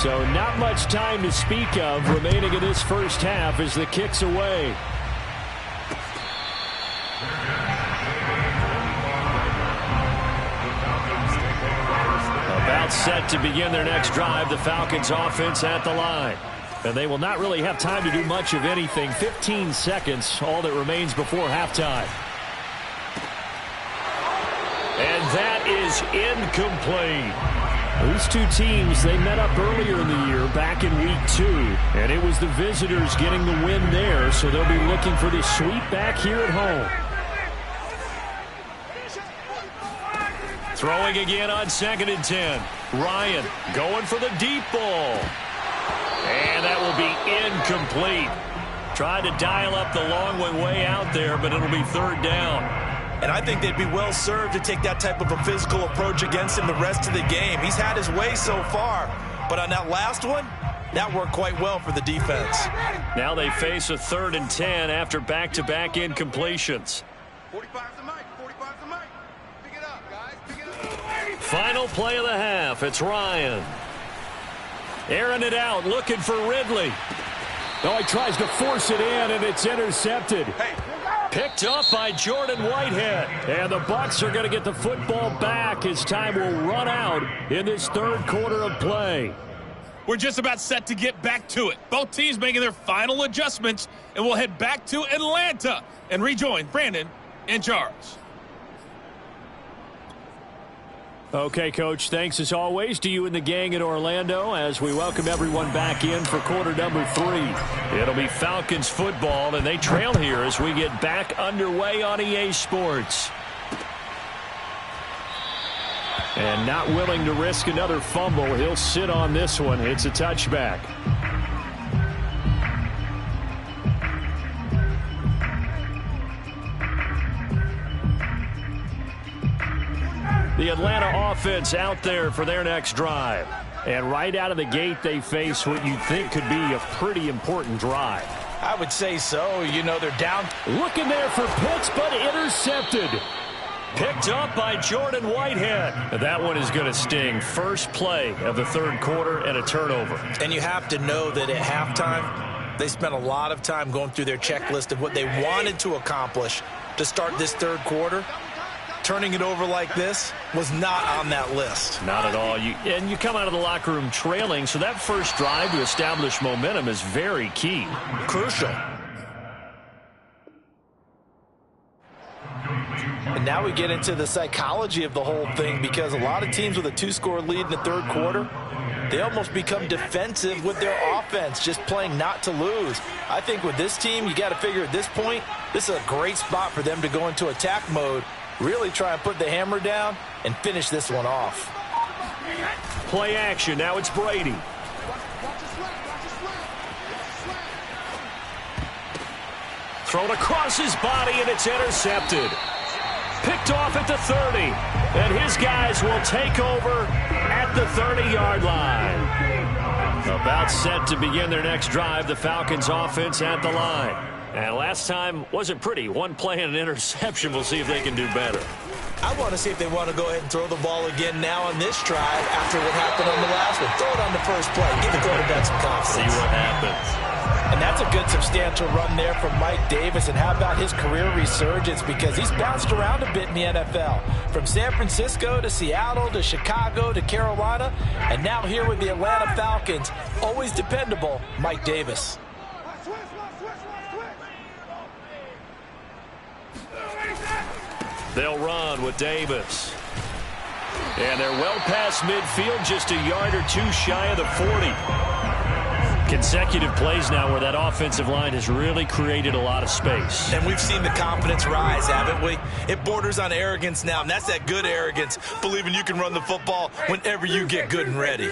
So not much time to speak of remaining in this first half as the kick's away. About set to begin their next drive, the Falcons offense at the line. And they will not really have time to do much of anything. 15 seconds, all that remains before halftime. And that is incomplete. These two teams, they met up earlier in the year, back in week 2. And it was the visitors getting the win there, so they'll be looking for the sweep back here at home. Throwing again on 2nd and 10. Ryan going for the deep ball. And that will be incomplete. Tried to dial up the long way out there, but it'll be 3rd down. And I think they'd be well served to take that type of a physical approach against him the rest of the game. He's had his way so far, but on that last one, that worked quite well for the defense. Now they face a 3rd and 10 after back-to-back incompletions. 45's the mic. 45's the mic. Pick it up, guys. Pick it up. Final play of the half. It's Ryan. Airing it out, looking for Ridley. Oh, he tries to force it in, and it's intercepted. Picked up by Jordan Whitehead. And the Bucs are going to get the football back as time will run out in this 3rd quarter of play. We're just about set to get back to it. Both teams making their final adjustments, and we'll head back to Atlanta and rejoin Brandon and Charles. Okay, Coach, thanks as always to you and the gang in Orlando as we welcome everyone back in for quarter number 3. It'll be Falcons football, and they trail here as we get back underway on EA Sports. And not willing to risk another fumble, he'll sit on this one. It's a touchback. The Atlanta offense out there for their next drive. And right out of the gate, they face what you think could be a pretty important drive. I would say so. You know, they're down. Looking there for Pitts, but intercepted. Picked up by Jordan Whitehead. That one is going to sting. First play of the 3rd quarter and a turnover. And you have to know that at halftime, they spent a lot of time going through their checklist of what they wanted to accomplish to start this 3rd quarter. Turning it over like this was not on that list. Not at all. And you come out of the locker room trailing, so that first drive to establish momentum is very key. Crucial. And now we get into the psychology of the whole thing, because a lot of teams with a 2-score lead in the 3rd quarter, they almost become defensive with their offense, just playing not to lose. I think with this team, you got to figure at this point, this is a great spot for them to go into attack mode, really try and put the hammer down and finish this one off. Play action. Now it's Brady. Thrown across his body, and it's intercepted. Picked off at the 30. And his guys will take over at the 30-yard line. About set to begin their next drive, the Falcons offense at the line. And last time wasn't pretty. One play and an interception. We'll see if they can do better. I want to see if they want to go ahead and throw the ball again now on this drive after what happened on the last one. Throw it on the first play. Give the quarterback some confidence. See what happens. And that's a good substantial run there from Mike Davis. And how about his career resurgence? Because he's bounced around a bit in the NFL. From San Francisco to Seattle to Chicago to Carolina. And now here with the Atlanta Falcons. Always dependable, Mike Davis. They'll run with Davis. And they're well past midfield, just a yard or two shy of the 40. Consecutive plays now where that offensive line has really created a lot of space. And we've seen the confidence rise, haven't we? It borders on arrogance now, and that's that good arrogance, believing you can run the football whenever you get good and ready.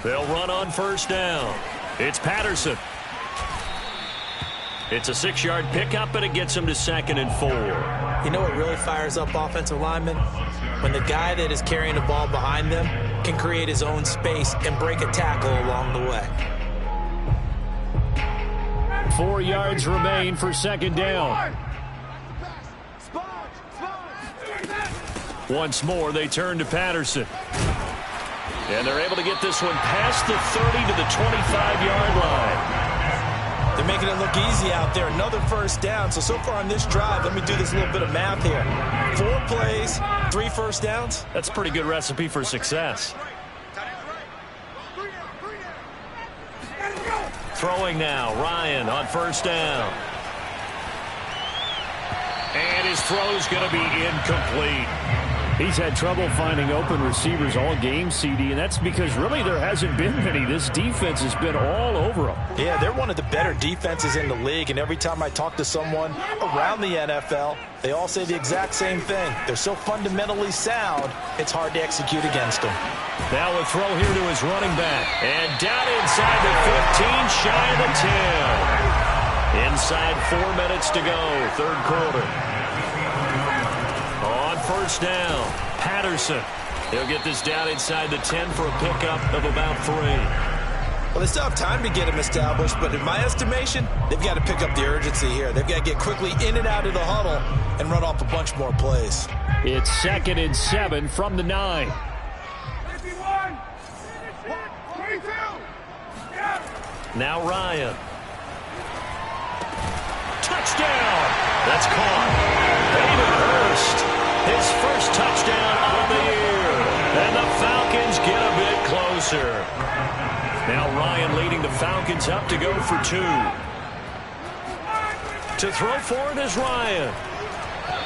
They'll run on first down. It's Patterson. It's a 6-yard pickup, and it gets them to 2nd and 4. You know what really fires up offensive linemen? When the guy that is carrying the ball behind them can create his own space and break a tackle along the way. 4 yards remain for 2nd down. Once more, they turn to Patterson. And they're able to get this one past the 30 to the 25-yard line. They're making it look easy out there. Another first down. So far on this drive, let me do this little bit of math here. 4 plays, 3 first downs. That's a pretty good recipe for success. Throwing now, Ryan on first down. And his throw's going to be incomplete. He's had trouble finding open receivers all game, CD, and that's because really there hasn't been many. This defense has been all over them. Yeah, they're one of the better defenses in the league, and every time I talk to someone around the NFL, they all say the exact same thing. They're so fundamentally sound, it's hard to execute against them. Now a throw here to his running back. And down inside the 15, shy of the 10. Inside 4 minutes to go, third quarter. On first down, Patterson. He'll get this down inside the 10 for a pickup of about 3. Well, they still have time to get him established, but in my estimation, they've got to pick up the urgency here. They've got to get quickly in and out of the huddle and run off a bunch more plays. It's 2nd and 7 from the 9. Now Ryan. Touchdown! That's caught. Hayden Hurst, his first touchdown of the year. And the Falcons get a bit closer. Now Ryan leading the Falcons up to go for 2. To throw for it is Ryan.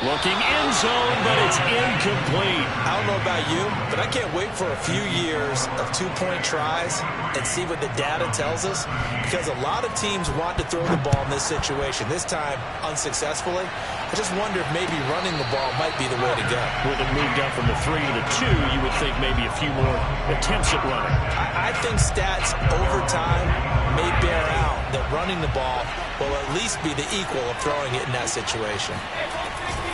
Looking end zone, but it's incomplete. I don't know about you, but I can't wait for a few years of 2-point tries and see what the data tells us, because a lot of teams want to throw the ball in this situation, this time unsuccessfully. I just wonder if maybe running the ball might be the way to go. With it moved up from the 3 to the 2, you would think maybe a few more attempts at running. I think stats over time may bear out that running the ball will at least be the equal of throwing it in that situation.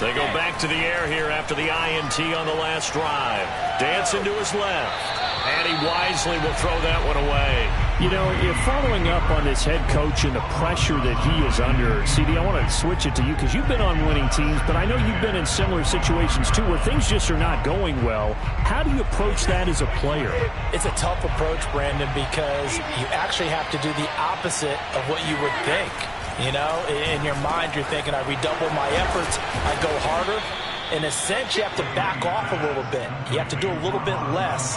They go back to the air here after the INT on the last drive. Dancing to his left. And he wisely will throw that one away. You know, if following up on this head coach and the pressure that he is under, CD, I want to switch it to you because you've been on winning teams, but I know you've been in similar situations too where things just are not going well. How do you approach that as a player? It's a tough approach, Brandon, because you actually have to do the opposite of what you would think. You know, in your mind, you're thinking, I redouble my efforts, I go harder. In a sense, you have to back off a little bit. You have to do a little bit less.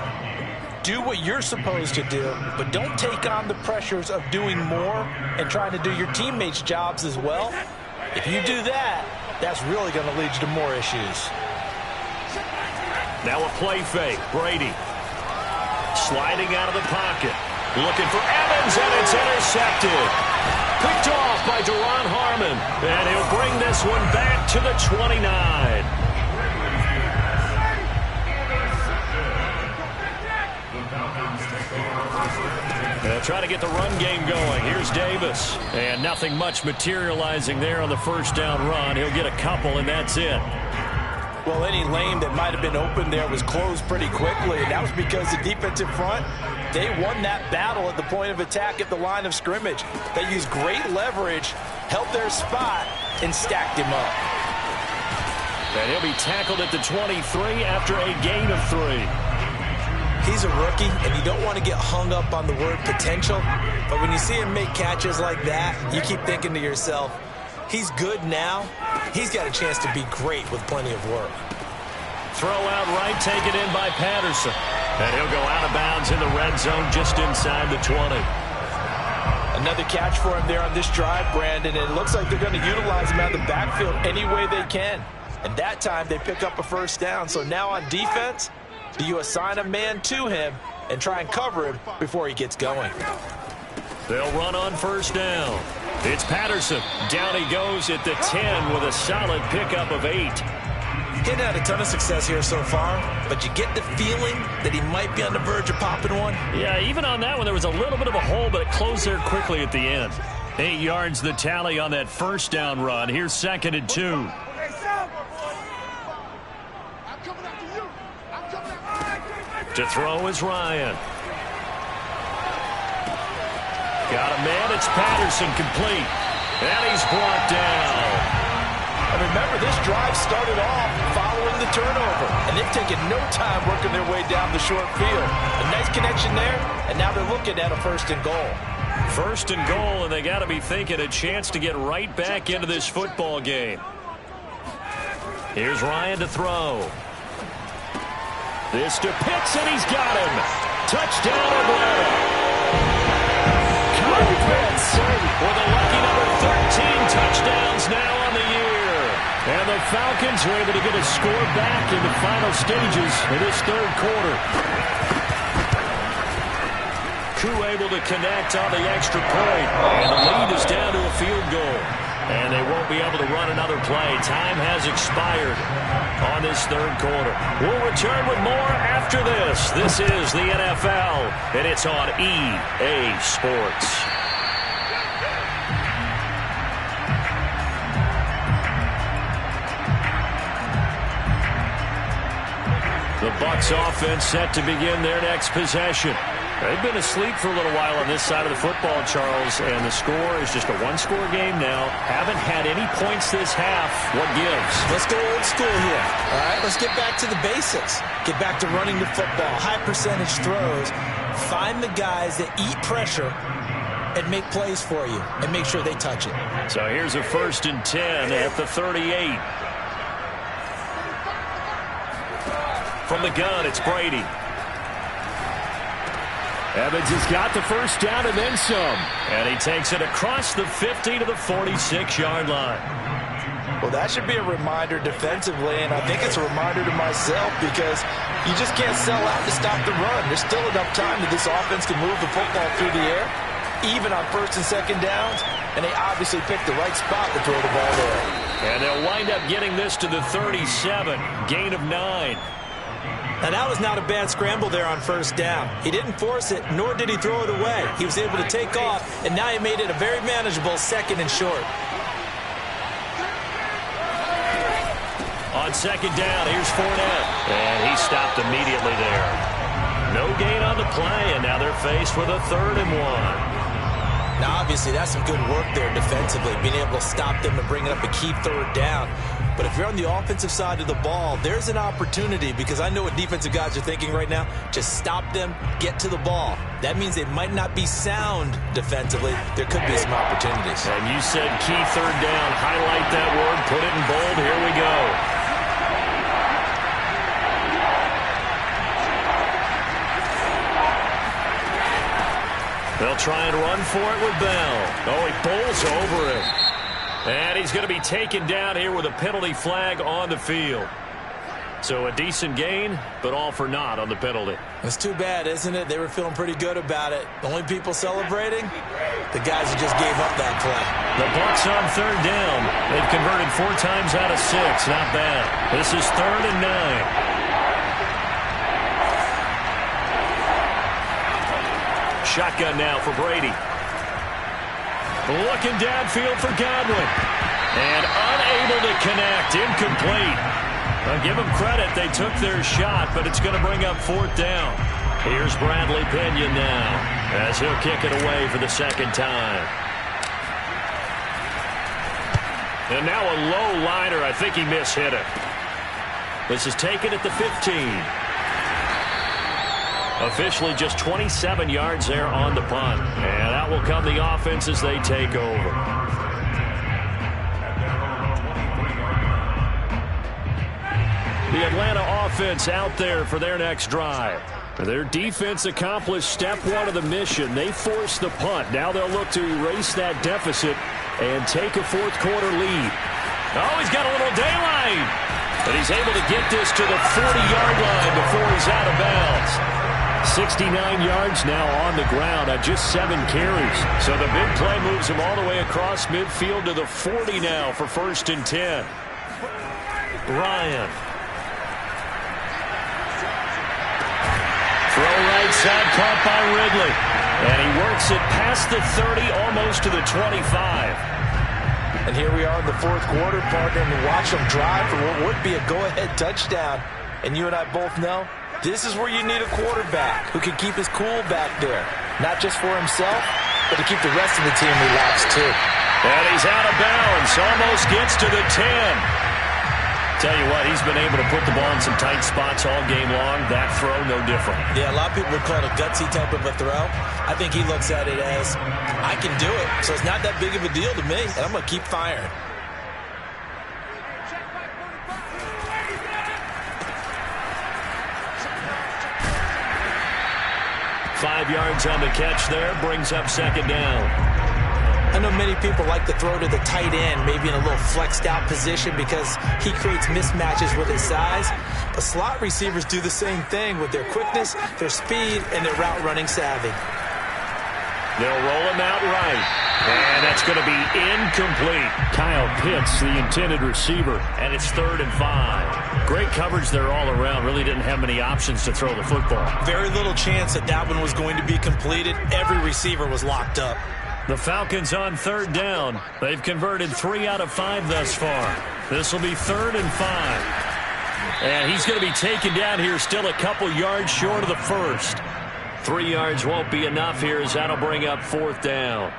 Do what you're supposed to do, but don't take on the pressures of doing more and trying to do your teammates' jobs as well. If you do that, that's really going to lead you to more issues. Now a play fake. Brady sliding out of the pocket. Looking for Evans, and it's intercepted. Picked off by Duron Harmon, and he'll bring this one back to the 29. They'll try to get the run game going. Here's Davis, and nothing much materializing there on the first down run. He'll get a couple, and that's it. Well, any lane that might have been open there was closed pretty quickly, and that was because the defensive front, they won that battle at the point of attack at the line of scrimmage. They used great leverage, held their spot, and stacked him up. And he'll be tackled at the 23 after a gain of 3. He's a rookie, and you don't want to get hung up on the word potential, but when you see him make catches like that, you keep thinking to yourself, he's good now. He's got a chance to be great with plenty of work. Throw out right, taken in by Patterson. And he'll go out of bounds in the red zone just inside the 20. Another catch for him there on this drive, Brandon, and it looks like they're going to utilize him out of the backfield any way they can. And that time they pick up a first down. So now on defense, do you assign a man to him and try and cover him before he gets going? They'll run on first down. It's Patterson. Down he goes at the 10 with a solid pickup of 8. He's had a ton of success here so far, but you get the feeling that he might be on the verge of popping one. Yeah, even on that one, there was a little bit of a hole, but it closed there quickly at the end. 8 yards the tally on that first down run. Here's 2nd and 2. To throw is Ryan. Got a man, it's Patterson, complete. And he's brought down. And remember, this drive started off following the turnover, and they've taken no time working their way down the short field. A nice connection there, and now they're looking at a 1st and goal. 1st and goal, and they got to be thinking a chance to get right back into this football game. Here's Ryan to throw. This to Pitts, and he's got him. Touchdown, Atlanta. Kyle Pitts with a lucky number 13 touchdowns now on the year. And the Falcons are able to get a score back in the final stages of this 3rd quarter. Koo able to connect on the extra point. And the lead is down to a field goal. And they won't be able to run another play. Time has expired on this 3rd quarter. We'll return with more after this. This is the NFL, and it's on EA Sports. The Bucs offense set to begin their next possession. They've been asleep for a little while on this side of the football, Charles, and the score is just a one-score game now. Haven't had any points this half. What gives? Let's go old school here. All right, let's get back to the basics. Get back to running the football, high percentage throws. Find the guys that eat pressure and make plays for you and make sure they touch it. So here's a 1st and 10 at the 38. From the gun, it's Brady. Evans has got the 1st down and then some. And he takes it across the 50 to the 46-yard line. Well, that should be a reminder defensively, and I think it's a reminder to myself because you just can't sell out to stop the run. There's still enough time that this offense can move the football through the air, even on 1st and 2nd downs, and they obviously picked the right spot to throw the ball there. And they'll wind up getting this to the 37, gain of 9. Now, that was not a bad scramble there on 1st down. He didn't force it, nor did he throw it away. He was able to take off, and now he made it a very manageable 2nd and short. On 2nd down, here's Fournette. And he stopped immediately there. No gain on the play, and now they're faced with a 3rd and 1. Now, obviously, that's some good work there defensively, being able to stop them and bringing up a key 3rd down. But if you're on the offensive side of the ball, there's an opportunity because I know what defensive guys are thinking right now. Just stop them, get to the ball. That means they might not be sound defensively. There could be some opportunities. And you said key 3rd down. Highlight that word. Put it in bold. Here we go. They'll try and run for it with Bell. Oh, he pulls over him. And he's going to be taken down here with a penalty flag on the field. So a decent gain, but all for naught on the penalty. It's too bad, isn't it? They were feeling pretty good about it. The only people celebrating, the guys who just gave up that play. The Bucs on 3rd down. They've converted 4 times out of 6. Not bad. This is 3rd and 9. Shotgun now for Brady. Looking downfield for Godwin. And unable to connect. Incomplete. I'll give them credit. They took their shot, but it's going to bring up 4th down. Here's Bradley Pinion now as he'll kick it away for the 2nd time. And now a low liner. I think he mishit it. This is taken at the 15. Officially just 27 yards there on the punt. And out will come the offense as they take over. The Atlanta offense out there for their next drive. Their defense accomplished step 1 of the mission. They forced the punt. Now they'll look to erase that deficit and take a 4th quarter lead. Oh, he's got a little daylight. But he's able to get this to the 40-yard line before he's out of bounds. 69 yards now on the ground on just 7 carries. So the big play moves him all the way across midfield to the 40 now for 1st and 10. Ryan. Throw right side, caught by Ridley. And he works it past the 30, almost to the 25. And here we are in the 4th quarter, partner, and watch them drive for what would be a go-ahead touchdown. And you and I both know this is where you need a quarterback who can keep his cool back there. Not just for himself, but to keep the rest of the team relaxed too. And he's out of bounds. Almost gets to the 10. Tell you what, he's been able to put the ball in some tight spots all game long. That throw, no different. Yeah, a lot of people would call it a gutsy type of a throw. I think he looks at it as, I can do it, so it's not that big of a deal to me, and I'm going to keep firing. Five yards on the catch there, brings up second down. I know many people like to throw to the tight end, maybe in a little flexed out position because he creates mismatches with his size. But slot receivers do the same thing with their quickness, their speed, and their route running savvy. They'll roll him out right. And that's going to be incomplete. Kyle Pitts, the intended receiver. And it's 3rd and 5. Great coverage there all around. Really didn't have many options to throw the football. Very little chance that that one was going to be completed. Every receiver was locked up. The Falcons on 3rd down. They've converted 3 out of 5 thus far. This will be 3rd and 5. And he's going to be taken down here still a couple yards short of the first. 3 yards won't be enough here as that'll bring up 4th down.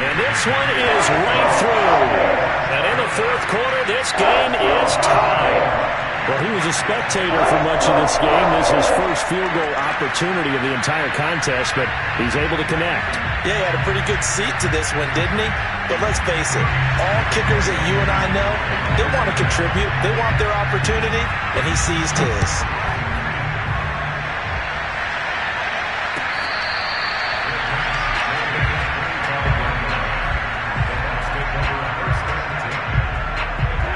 And this one is right through. And in the 4th quarter, this game is tied. Well, he was a spectator for much of this game. This is his first field goal opportunity of the entire contest, but he's able to connect. Yeah, he had a pretty good seat to this one, didn't he? But let's face it, all kickers that you and I know, they want to contribute. They want their opportunity, and he seized his.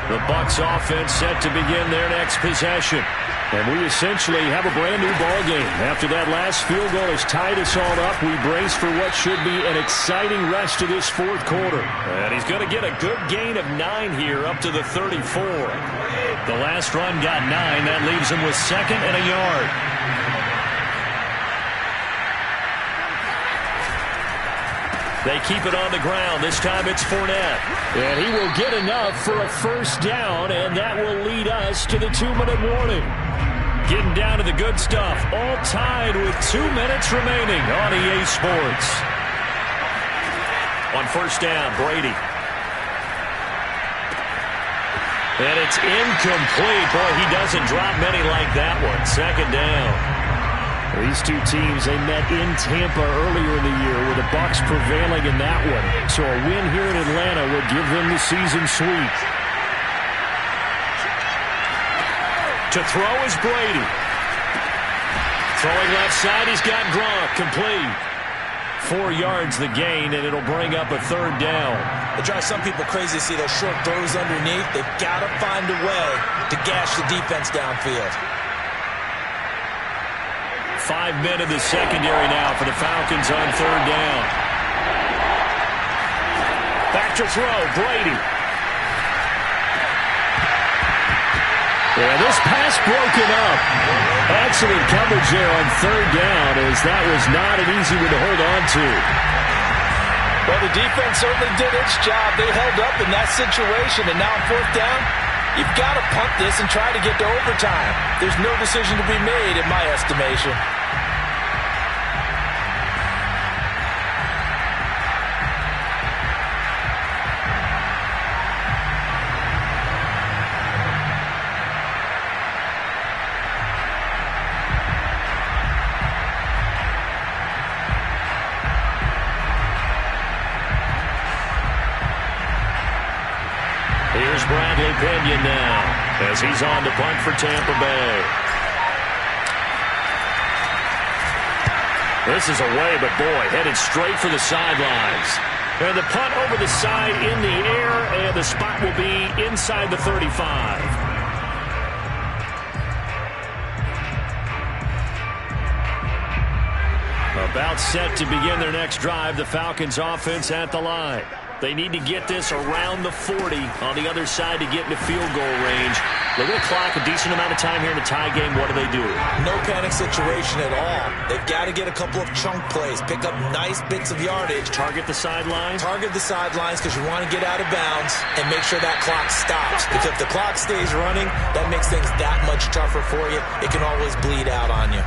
The Bucs offense set to begin their next possession. And we essentially have a brand new ball game. After that last field goal has tied us all up, we brace for what should be an exciting rest of this 4th quarter. And he's going to get a good gain of 9 here up to the 34. The last run got 9. That leaves him with 2nd and a yard. They keep it on the ground. This time it's Fournette. And he will get enough for a first down, and that will lead us to the 2-minute warning. Getting down to the good stuff. All tied with 2 minutes remaining on EA Sports. On first down, Brady. And it's incomplete. Boy, he doesn't drop many like that one. 2nd down. These two teams, they met in Tampa earlier in the year with the Bucs prevailing in that one. So a win here in Atlanta would give them the season sweep. To throw is Brady. Throwing left side, he's got Gronk. Complete. 4 yards the gain, and it'll bring up a 3rd down. It drives some people crazy to see those short throws underneath. They've got to find a way to gash the defense downfield. 5 men in the secondary now for the Falcons on 3rd down. Back to throw, Brady. Yeah, this pass broken up. Excellent coverage there on 3rd down, as that was not an easy one to hold on to. Well, the defense certainly did its job. They held up in that situation, and now on 4th down, you've got to punt this and try to get to overtime. There's no decision to be made in my estimation. Here's Bradley Pinion now as he's on to punt for Tampa Bay. This is away, but boy, headed straight for the sidelines. And the punt over the side in the air, and the spot will be inside the 35. About set to begin their next drive, the Falcons offense at the line. They need to get this around the 40 on the other side to get into field goal range. Look at the clock, a decent amount of time here in a tie game. What do they do? No panic situation at all. They've got to get a couple of chunk plays, pick up nice bits of yardage. Target the sidelines? Target the sidelines because you want to get out of bounds and make sure that clock stops. Because if the clock stays running, that makes things that much tougher for you. It can always bleed out on you.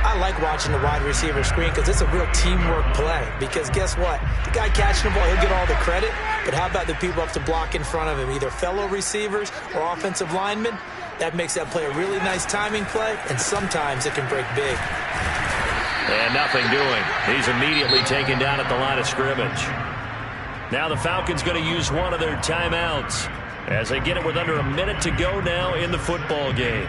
I like watching the wide receiver screen because it's a real teamwork play. Because guess what? The guy catching the ball, he'll get all the credit. But how about the people up to block in front of him, either fellow receivers or offensive linemen? That makes that play a really nice timing play, and sometimes it can break big. And nothing doing. He's immediately taken down at the line of scrimmage. Now the Falcons going to use one of their timeouts as they get it with under a minute to go now in the football game.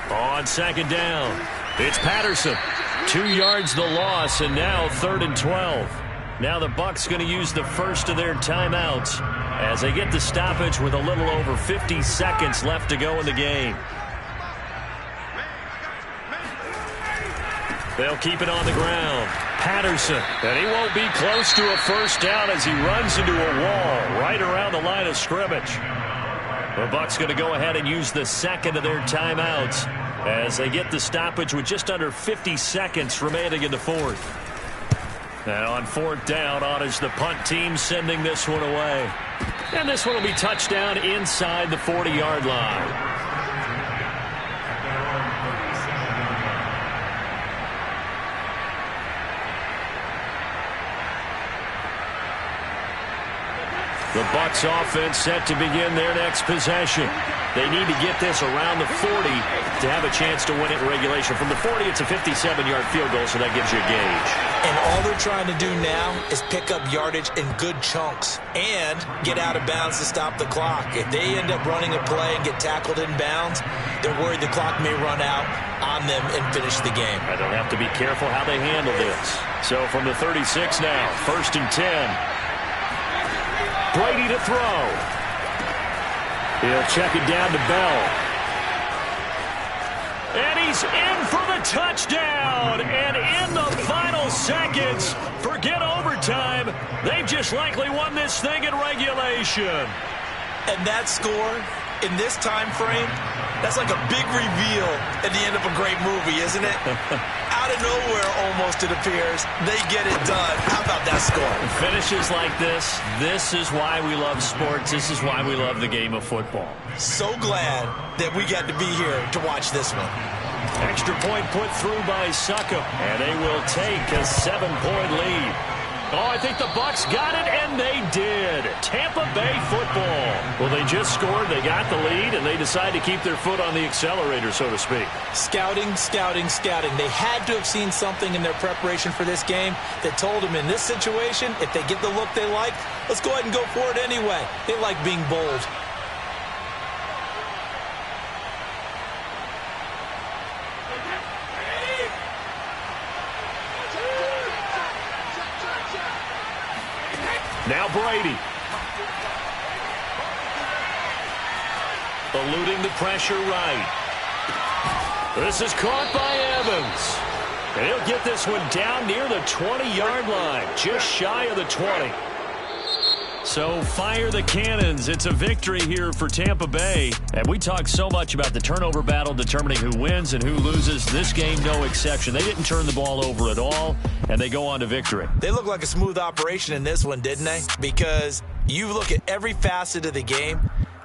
On second down, it's Patterson. 2 yards the loss, and now 3rd and 12. Now the Bucs going to use the first of their timeouts as they get the stoppage with a little over 50 seconds left to go in the game. They'll keep it on the ground. Patterson, and he won't be close to a first down as he runs into a wall right around the line of scrimmage. The Bucs going to go ahead and use the second of their timeouts as they get the stoppage with just under 50 seconds remaining in the fourth. And on 4th down, on is the punt team sending this one away. And this one will be touchdown inside the 40-yard line. The Bucs offense set to begin their next possession. They need to get this around the 40 to have a chance to win it in regulation. From the 40, it's a 57-yard field goal, so that gives you a gauge. And all they're trying to do now is pick up yardage in good chunks and get out of bounds to stop the clock. If they end up running a play and get tackled in bounds, they're worried the clock may run out on them and finish the game. And they'll have to be careful how they handle this. So from the 36 now, 1st and 10. Brady to throw. He'll check it down to Bell. And he's in for the touchdown. And in the final seconds, forget overtime. They've just likely won this thing in regulation. And that score in this time frame, that's like a big reveal at the end of a great movie, isn't it? Out of nowhere, almost, it appears, they get it done. How about that score? Finishes like this is why we love sports. This is why we love the game of football. So glad that we got to be here to watch this one. Extra point put through by Suckup, and they will take a 7-point lead. Oh, I think the Bucs got it, and they did. Tampa Bay football. Well, they just scored, they got the lead, and they decide to keep their foot on the accelerator, so to speak. Scouting, scouting, scouting. They had to have seen something in their preparation for this game that told them in this situation, if they get the look they like, let's go ahead and go for it anyway. They like being bold. Now Brady. Eluding the pressure right. This is caught by Evans. And he'll get this one down near the 20-yard line, just shy of the 20. So fire the cannons. It's a victory here for Tampa Bay. And we talk so much about the turnover battle determining who wins and who loses. This game, no exception. They didn't turn the ball over at all, and they go on to victory. They look like a smooth operation in this one, didn't they? Because you look at every facet of the game,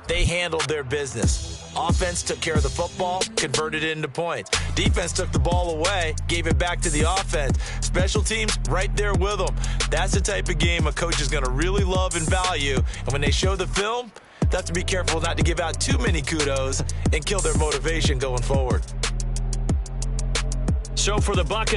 they handled their business. Offense took care of the football, converted it into points. Defense took the ball away, gave it back to the offense. Special teams right there with them. That's the type of game a coach is going to really love and value. And when they show the film, they have to be careful not to give out too many kudos and kill their motivation going forward. So for the Buccaneers,